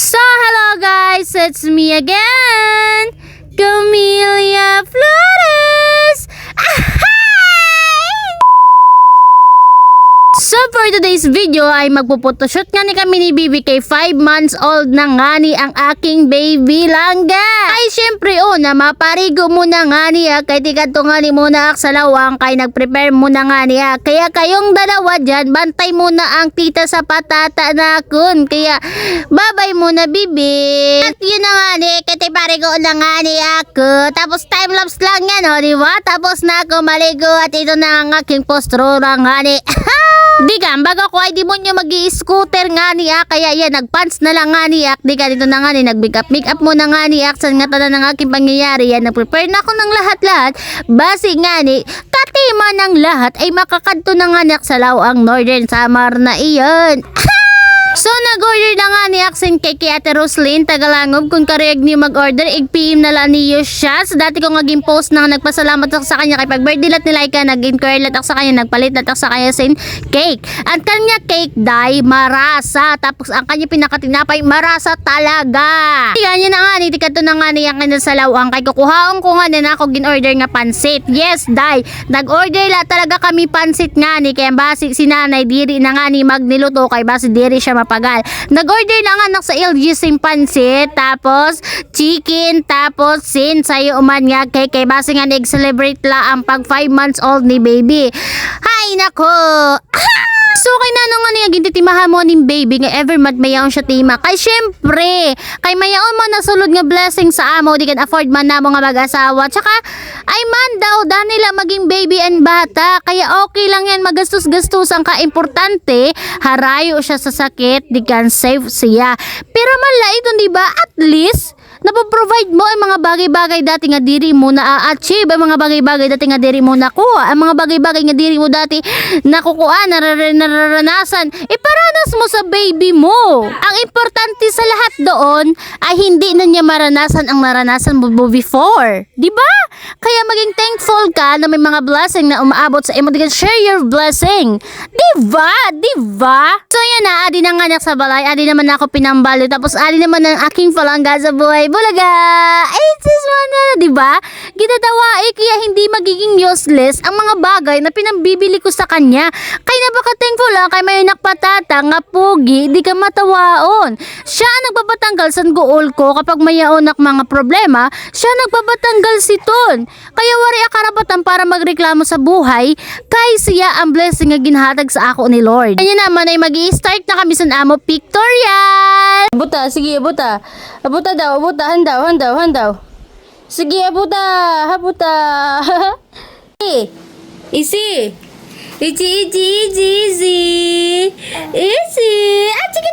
So, hello guys, it's me again, Camelia Flores. So for today's video ay magpupotoshoot nga ni kami ni Bibi kay 5 months old na nga ni ang aking baby langga. Ay syempre na maparigo muna nga niya kay tigadto nga ni muna ak sa lawang kay nagprepare muna nga niya. Kaya kayong dalawa dyan, bantay muna ang tita sa patata na kun. Kaya babay muna Bibi. At yun na nga ni, kay parigo na nga ni ako. Tapos timelapse lang yan diba? Tapos na ako maligo at ito na ang aking postura nga ni. Di ka, baga ko ay di mo nyo mag-i-scooter nga niya. Kaya yan, nagpants na lang nga niya. Di ka, dito na nga ni, nag-make up mo na nga niya. Sa nga tanan ng aking pangyayari yan, nag-prepare na ako ng lahat-lahat. Basi nga ni, katima ng lahat ay makakadto na nga niya sa lawang Northern Samar na iyon. So nag-order na nga ni Aksin kay Ate Roslyn Tagalangob. Kung kariyag niyo mag-order, i-PM na lang niyo siya. So dati ko naging post na nagpasalamat ako sa kanya kay pag-birthday lat ni Laika, nag-inquire lat ako sa kanya, nagpalit lat ako sa kanya sin cake. Ang kanya cake dye marasa, tapos ang kanya pinakatinapay marasa talaga. Yan na nga ni tikato na nga niya kanya sa lawang kay kukuhaon ko nga na ako gin-order nga pansit. Yes, dye. Nag-order la talaga kami pansit nga ni kaya basi si nanay diri na nga ni magniluto kay basi diri siya mapagal. Nag-order na nga sa LG sim pansit, tapos chicken, tapos sin sayo uman nga kay base nga nag-celebrate la ang pag 5 months old ni baby. Hay nako. So kay nano nga niya gintitimahan mo ning baby nga ever mad mayaon siya tima. Kay syempre, kay mayaon man nasulod nga blessing sa amo di kan afford man namo nga mag-asawa. Tsaka ay man daw nila maging baby and bata. Kaya okay lang yan magastos-gastos ang ka-importante. Harayo siya sa sakit, di kan safe siya. Pero mala ito di ba at least napoprovide mo ang mga bagay-bagay dati nga diri mo na achieve, ang mga bagay-bagay dati nga diri mo nakuha, ang mga bagay-bagay nga diri mo dati nakukuha, nararanasan, iparanas mo sa baby mo. Ang importante sa lahat doon ay hindi na niya maranasan ang naranasan mo before. Di ba? Kaya maging thankful ka na may mga blessing na umaabot sa imo. Share your blessing. Di ba? Di ba? So yan na, adi na nga sa balay, adi naman ako pinambalo, tapos adi naman ang aking palangga sa buhay. Bulaga! Ay, sis mo na, di ba? Ginadawa kaya hindi magiging useless ang mga bagay na pinambibili ko sa kanya. Kaya napaka-thankful lang kay may nakpatata nga pugi, di ka matawaon. Siya ang nagpapatanggal sa gool ko kapag mayaon ak mga problema, siya nagpapatanggal si Ton. Kaya wari akarapatan para magreklamo sa buhay, kay siya ang blessing nga ginhatag sa ako ni Lord. Kanya naman ay mag-i-start na kami sa amo pictorial. Abuta, sige, abuta. Abuta daw, abuta, handaw. Sige, abuta, habuta. Easy. Easy. Ah, sige.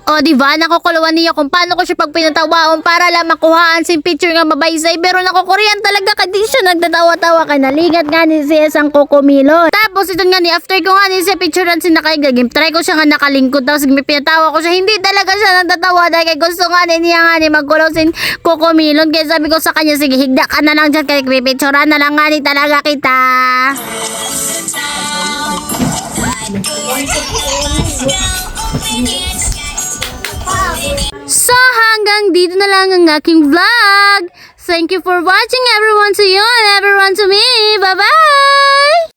O diba, nakukuluan niya kung paano ko siya pag pinatawaon para lang makuhaan si picture nga mabaysay. Pero nakukurian talaga kasi siya nagtatawa-tawa kay nalingat nga ni siya sang kukumilo. Tapos ito nga ni after ko nga ni siya picturean si nakaigagim. Try ko siya nga nakalingkod tapos pinatawa ko siya. Hindi talaga siya nagtatawa dahil kay gusto nga niya nga ni magkulaw sin kukumilon. Kaya sabi ko sa kanya, sige higda ka na lang dyan kay pipicturean na lang nga ni talaga kita. So hanggang dito na lang ang aking vlog. Thank you for watching everyone to you and everyone to me. Bye-bye!